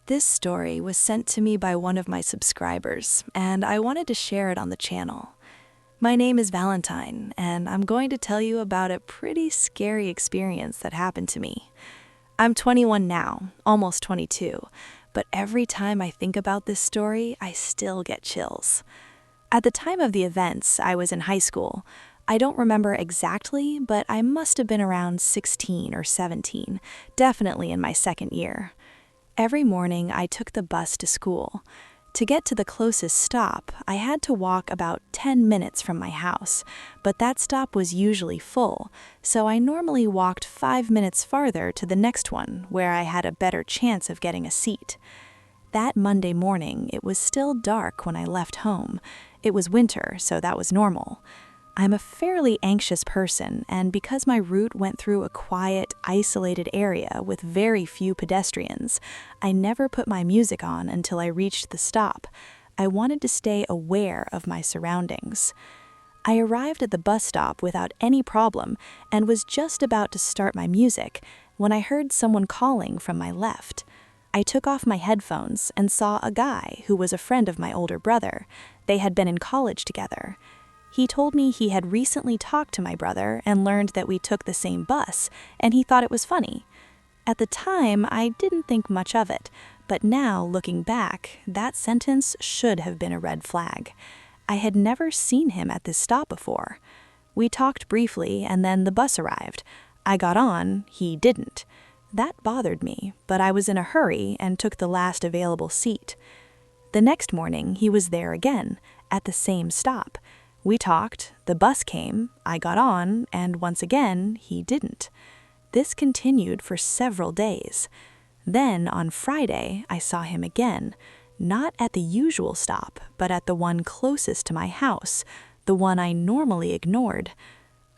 This story was sent to me by one of my subscribers, and I wanted to share it on the channel. My name is Valentine, and I'm going to tell you about a pretty scary experience that happened to me. I'm 21 now, almost 22, but every time I think about this story, I still get chills. At the time of the events, I was in high school. I don't remember exactly, but I must have been around 16 or 17, definitely in my second year. Every morning, I took the bus to school. To get to the closest stop, I had to walk about 10 minutes from my house, but that stop was usually full, so I normally walked 5 minutes farther to the next one, where I had a better chance of getting a seat. That Monday morning, it was still dark when I left home. It was winter, so that was normal. I'm a fairly anxious person, and because my route went through a quiet, isolated area with very few pedestrians, I never put my music on until I reached the stop. I wanted to stay aware of my surroundings. I arrived at the bus stop without any problem and was just about to start my music when I heard someone calling from my left. I took off my headphones and saw a guy who was a friend of my older brother. They had been in college together. He told me he had recently talked to my brother and learned that we took the same bus, and he thought it was funny. At the time, I didn't think much of it, but now, looking back, that sentence should have been a red flag. I had never seen him at this stop before. We talked briefly, and then the bus arrived. I got on, he didn't. That bothered me, but I was in a hurry and took the last available seat. The next morning, he was there again, at the same stop. We talked, the bus came, I got on, and once again, he didn't. This continued for several days. Then, on Friday, I saw him again, not at the usual stop, but at the one closest to my house, the one I normally ignored.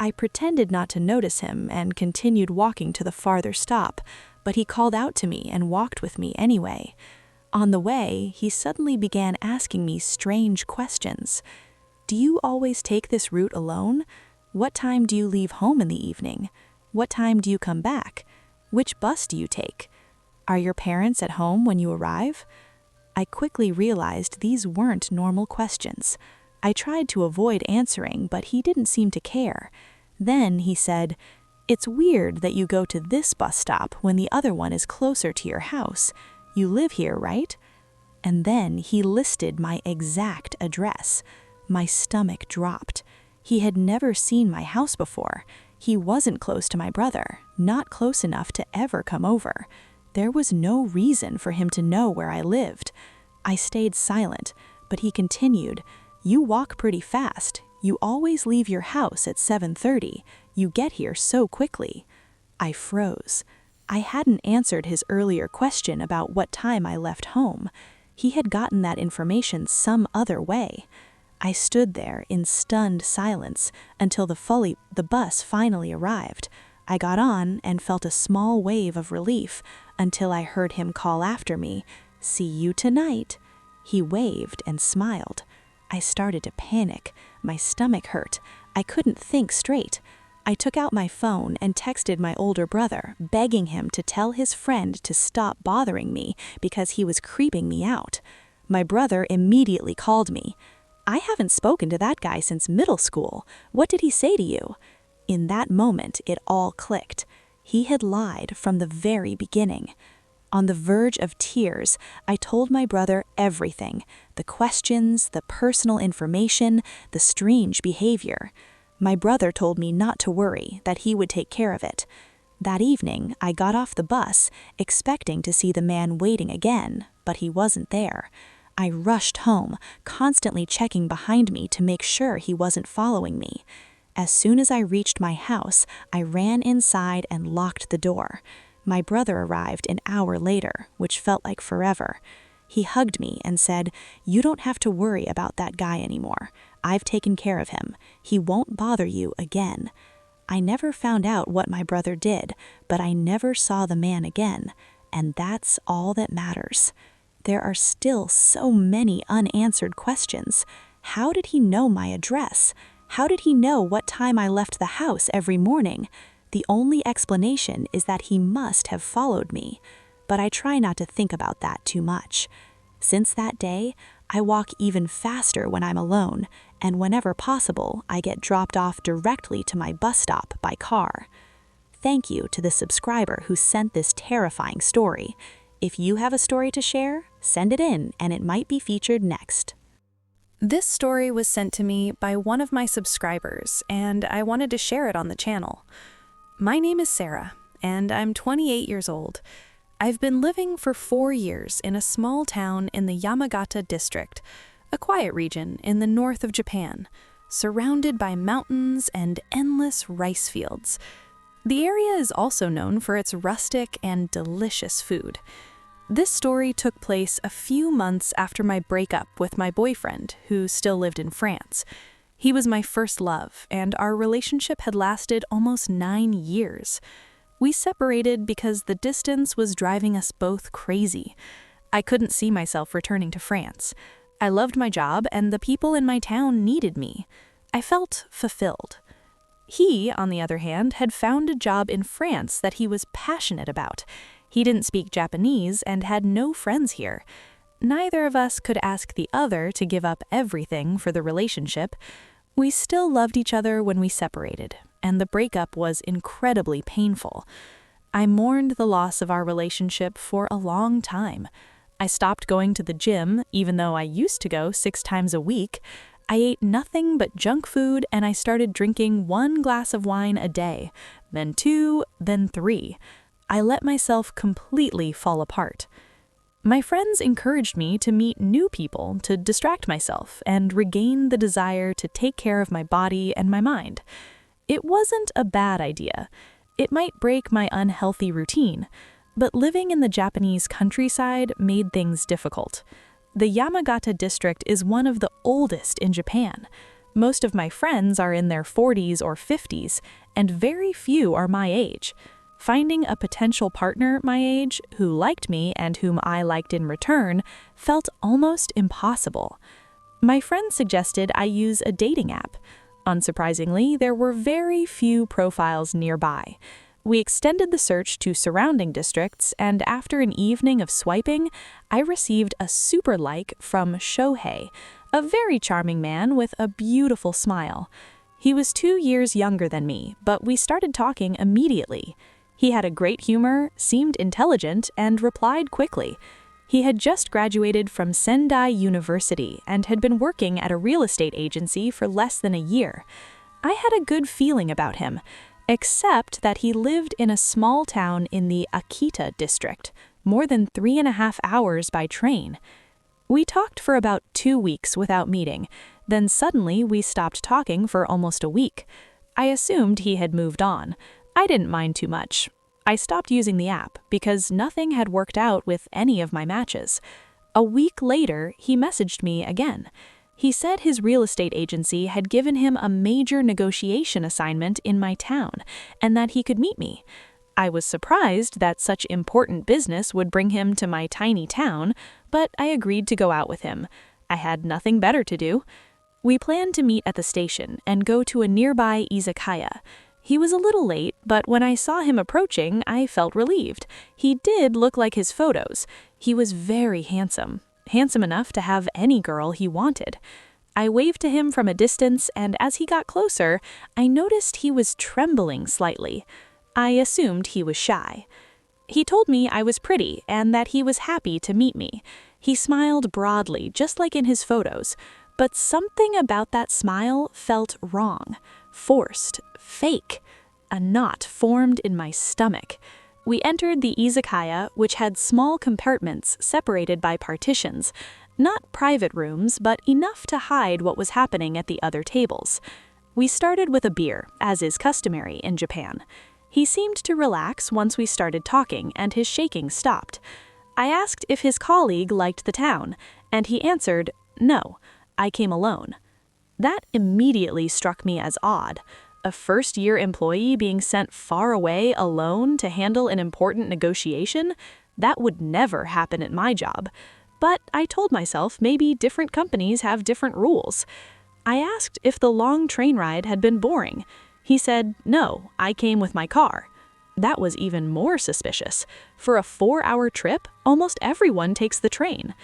I pretended not to notice him and continued walking to the farther stop, but he called out to me and walked with me anyway. On the way, he suddenly began asking me strange questions. Do you always take this route alone? What time do you leave home in the evening? What time do you come back? Which bus do you take? Are your parents at home when you arrive? I quickly realized these weren't normal questions. I tried to avoid answering, but he didn't seem to care. Then he said, "It's weird that you go to this bus stop when the other one is closer to your house. You live here, right?" And then he listed my exact address. My stomach dropped. He had never seen my house before. He wasn't close to my brother, not close enough to ever come over. There was no reason for him to know where I lived. I stayed silent, but he continued, "You walk pretty fast. You always leave your house at 7:30. You get here so quickly." I froze. I hadn't answered his earlier question about what time I left home. He had gotten that information some other way. I stood there in stunned silence until the bus finally arrived. I got on and felt a small wave of relief until I heard him call after me, "See you tonight." He waved and smiled. I started to panic. My stomach hurt. I couldn't think straight. I took out my phone and texted my older brother, begging him to tell his friend to stop bothering me because he was creeping me out. My brother immediately called me. "I haven't spoken to that guy since middle school. What did he say to you?" In that moment, it all clicked. He had lied from the very beginning. On the verge of tears, I told my brother everything, the questions, the personal information, the strange behavior. My brother told me not to worry, that he would take care of it. That evening, I got off the bus, expecting to see the man waiting again, but he wasn't there. I rushed home, constantly checking behind me to make sure he wasn't following me. As soon as I reached my house, I ran inside and locked the door. My brother arrived an hour later, which felt like forever. He hugged me and said, "You don't have to worry about that guy anymore. I've taken care of him. He won't bother you again." I never found out what my brother did, but I never saw the man again, and that's all that matters. There are still so many unanswered questions. How did he know my address? How did he know what time I left the house every morning? The only explanation is that he must have followed me. but I try not to think about that too much. Since that day, I walk even faster when I'm alone, and whenever possible, I get dropped off directly to my bus stop by car. Thank you to the subscriber who sent this terrifying story. If you have a story to share, send it in and it might be featured next. This story was sent to me by one of my subscribers, and I wanted to share it on the channel. My name is Sarah, and I'm 28 years old. I've been living for 4 years in a small town in the Yamagata district, a quiet region in the north of Japan, surrounded by mountains and endless rice fields. The area is also known for its rustic and delicious food. This story took place a few months after my breakup with my boyfriend, who still lived in France. He was my first love, and our relationship had lasted almost 9 years. We separated because the distance was driving us both crazy. I couldn't see myself returning to France. I loved my job, and the people in my town needed me. I felt fulfilled. He, on the other hand, had found a job in France that he was passionate about. He didn't speak Japanese and had no friends here. Neither of us could ask the other to give up everything for the relationship. We still loved each other when we separated, and the breakup was incredibly painful. I mourned the loss of our relationship for a long time. I stopped going to the gym, even though I used to go 6 times a week. I ate nothing but junk food, and I started drinking 1 glass of wine a day, then 2, then 3. I let myself completely fall apart. My friends encouraged me to meet new people to distract myself and regain the desire to take care of my body and my mind. It wasn't a bad idea. It might break my unhealthy routine, but living in the Japanese countryside made things difficult. The Yamagata district is one of the oldest in Japan. Most of my friends are in their 40s or 50s, and very few are my age. Finding a potential partner my age who liked me and whom I liked in return felt almost impossible. My friend suggested I use a dating app. Unsurprisingly, there were very few profiles nearby. We extended the search to surrounding districts, and after an evening of swiping, I received a super like from Shohei, a very charming man with a beautiful smile. He was 2 years younger than me, but we started talking immediately. He had a great humor, seemed intelligent, and replied quickly. He had just graduated from Sendai University and had been working at a real estate agency for less than a year. I had a good feeling about him, except that he lived in a small town in the Akita district, more than 3.5 hours by train. We talked for about 2 weeks without meeting, then suddenly we stopped talking for almost a week. I assumed he had moved on. I didn't mind too much. I stopped using the app because nothing had worked out with any of my matches. A week later, he messaged me again. He said his real estate agency had given him a major negotiation assignment in my town and that he could meet me. I was surprised that such important business would bring him to my tiny town, but I agreed to go out with him. I had nothing better to do. We planned to meet at the station and go to a nearby izakaya. He was a little late, but when I saw him approaching, I felt relieved. He did look like his photos. He was very handsome enough to have any girl he wanted. I waved to him from a distance, and as he got closer, I noticed he was trembling slightly. I assumed he was shy. He told me I was pretty and that he was happy to meet me. He smiled broadly, just like in his photos, but something about that smile felt wrong, forced, fake. A knot formed in my stomach. We entered the izakaya, which had small compartments separated by partitions. Not private rooms, but enough to hide what was happening at the other tables. We started with a beer, as is customary in Japan. He seemed to relax once we started talking, and his shaking stopped. I asked if his colleague liked the town, and he answered, "No, I came alone." That immediately struck me as odd. A first-year employee being sent far away alone to handle an important negotiation? That would never happen at my job. But I told myself maybe different companies have different rules. I asked if the long train ride had been boring. He said, "No, I came with my car." That was even more suspicious. For a 4-hour trip, almost everyone takes the train.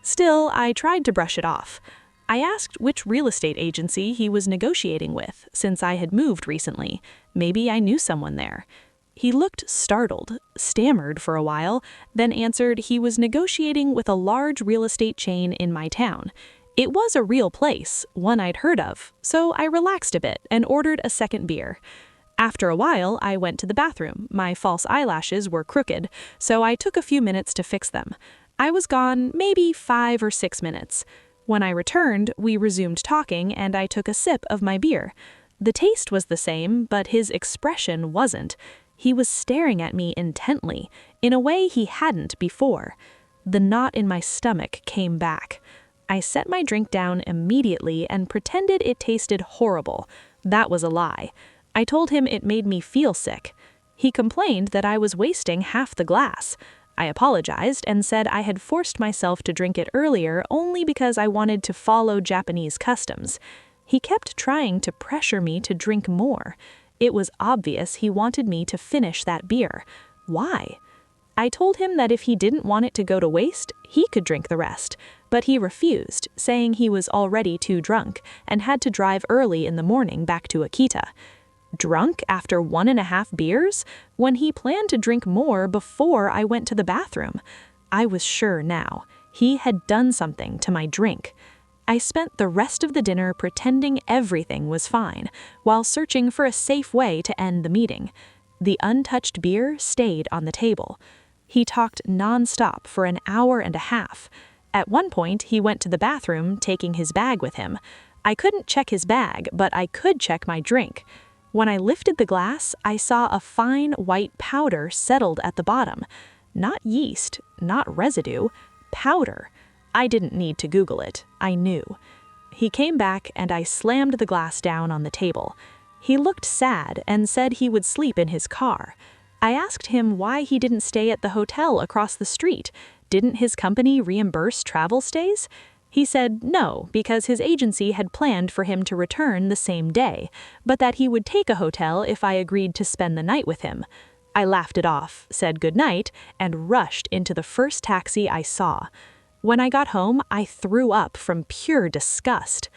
Still, I tried to brush it off. I asked which real estate agency he was negotiating with, since I had moved recently. Maybe I knew someone there. He looked startled, stammered for a while, then answered he was negotiating with a large real estate chain in my town. It was a real place, one I'd heard of, so I relaxed a bit and ordered a second beer. After a while, I went to the bathroom. My false eyelashes were crooked, so I took a few minutes to fix them. I was gone maybe 5 or 6 minutes. When I returned, we resumed talking and I took a sip of my beer. The taste was the same, but his expression wasn't. He was staring at me intently, in a way he hadn't before. The knot in my stomach came back. I set my drink down immediately and pretended it tasted horrible. That was a lie. I told him it made me feel sick. He complained that I was wasting half the glass. I apologized and said I had forced myself to drink it earlier only because I wanted to follow Japanese customs. He kept trying to pressure me to drink more. It was obvious he wanted me to finish that beer. Why? I told him that if he didn't want it to go to waste, he could drink the rest, but he refused, saying he was already too drunk and had to drive early in the morning back to Akita. Drunk after 1.5 beers, when he planned to drink more before I went to the bathroom. I was sure now. He had done something to my drink. I spent the rest of the dinner pretending everything was fine, while searching for a safe way to end the meeting. The untouched beer stayed on the table. He talked non-stop for an hour and a half. At one point, he went to the bathroom, taking his bag with him. I couldn't check his bag, but I could check my drink. When I lifted the glass, I saw a fine white powder settled at the bottom. Not yeast, not residue, powder. I didn't need to Google it. I knew. He came back and I slammed the glass down on the table. He looked sad and said he would sleep in his car. I asked him why he didn't stay at the hotel across the street. Didn't his company reimburse travel stays? He said no, because his agency had planned for him to return the same day, but that he would take a hotel if I agreed to spend the night with him. I laughed it off, said goodnight, and rushed into the first taxi I saw. When I got home, I threw up from pure disgust.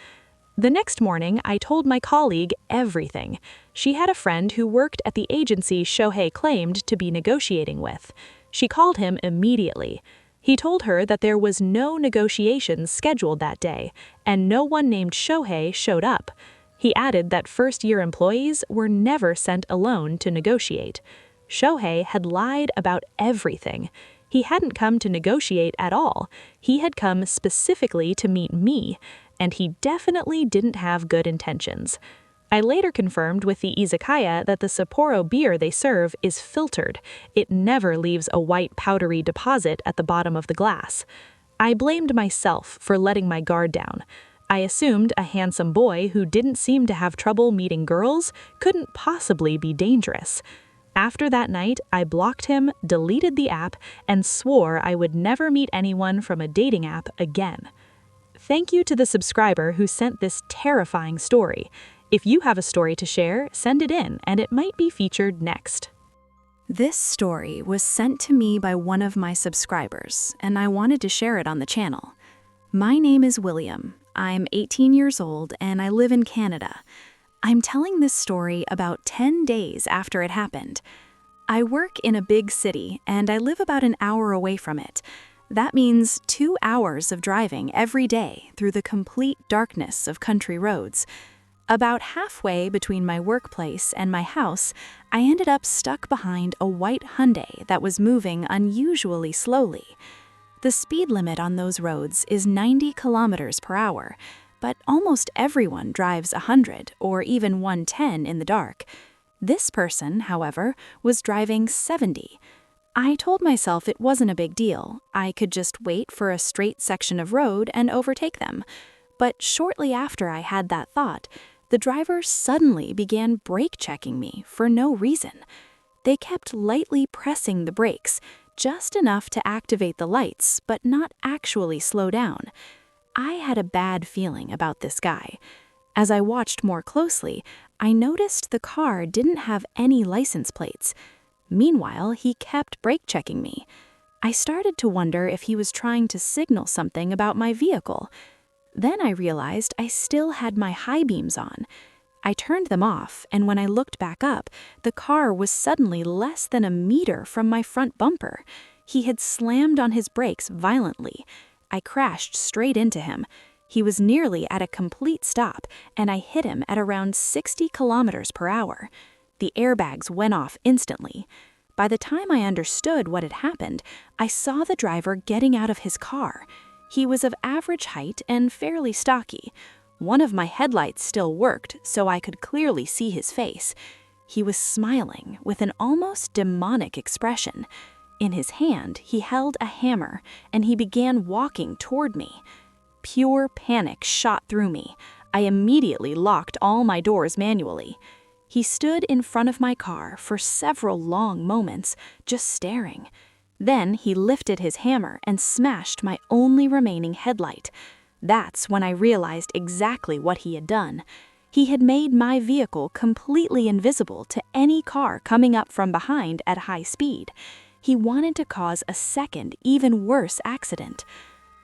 The next morning, I told my colleague everything. She had a friend who worked at the agency Shohei claimed to be negotiating with. She called him immediately. He told her that there was no negotiations scheduled that day, and no one named Shohei showed up. He added that first-year employees were never sent alone to negotiate. Shohei had lied about everything. He hadn't come to negotiate at all. He had come specifically to meet me, and he definitely didn't have good intentions. I later confirmed with the izakaya that the Sapporo beer they serve is filtered. It never leaves a white powdery deposit at the bottom of the glass. I blamed myself for letting my guard down. I assumed a handsome boy who didn't seem to have trouble meeting girls couldn't possibly be dangerous. After that night, I blocked him, deleted the app, and swore I would never meet anyone from a dating app again. Thank you to the subscriber who sent this terrifying story. If you have a story to share, send it in and it might be featured next. This story was sent to me by one of my subscribers, and I wanted to share it on the channel. My name is William. I'm 18 years old and I live in Canada. I'm telling this story about 10 days after it happened. I work in a big city and I live about an hour away from it. That means 2 hours of driving every day through the complete darkness of country roads. About halfway between my workplace and my house, I ended up stuck behind a white Hyundai that was moving unusually slowly. The speed limit on those roads is 90 kilometers per hour, but almost everyone drives 100 or even 110 in the dark. This person, however, was driving 70. I told myself it wasn't a big deal. I could just wait for a straight section of road and overtake them. But shortly after I had that thought, the driver suddenly began brake-checking me for no reason. They kept lightly pressing the brakes, just enough to activate the lights, but not actually slow down. I had a bad feeling about this guy. As I watched more closely, I noticed the car didn't have any license plates. Meanwhile, he kept brake-checking me. I started to wonder if he was trying to signal something about my vehicle. Then I realized I still had my high beams on. I turned them off, and when I looked back up, the car was suddenly less than a meter from my front bumper. He had slammed on his brakes violently. I crashed straight into him. He was nearly at a complete stop, and I hit him at around 60 kilometers per hour. The airbags went off instantly. By the time I understood what had happened, I saw the driver getting out of his car. He was of average height and fairly stocky. One of my headlights still worked, so I could clearly see his face. He was smiling with an almost demonic expression. In his hand, he held a hammer, and he began walking toward me. Pure panic shot through me. I immediately locked all my doors manually. He stood in front of my car for several long moments, just staring. Then he lifted his hammer and smashed my only remaining headlight. That's when I realized exactly what he had done. He had made my vehicle completely invisible to any car coming up from behind at high speed. He wanted to cause a second, even worse accident.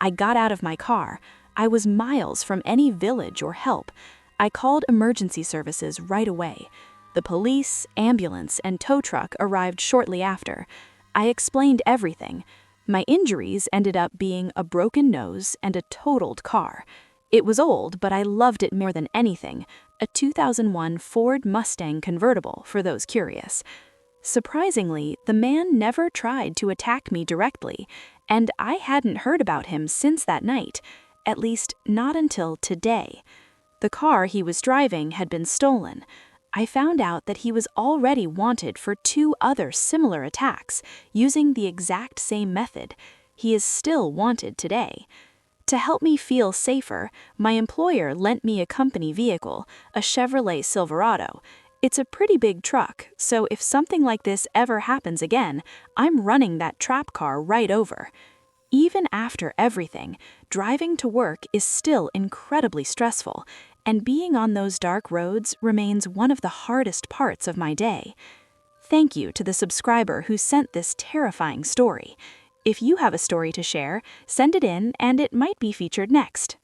I got out of my car. I was miles from any village or help. I called emergency services right away. The police, ambulance, and tow truck arrived shortly after. I explained everything. My injuries ended up being a broken nose and a totaled car. It was old, but I loved it more than anything, a 2001 Ford Mustang convertible for those curious. Surprisingly, the man never tried to attack me directly, and I hadn't heard about him since that night, at least not until today. The car he was driving had been stolen. I found out that he was already wanted for 2 other similar attacks, using the exact same method. He is still wanted today. To help me feel safer, my employer lent me a company vehicle, a Chevrolet Silverado. It's a pretty big truck, so if something like this ever happens again, I'm running that trap car right over. Even after everything, driving to work is still incredibly stressful, and being on those dark roads remains one of the hardest parts of my day. Thank you to the subscriber who sent this terrifying story. If you have a story to share, send it in and it might be featured next.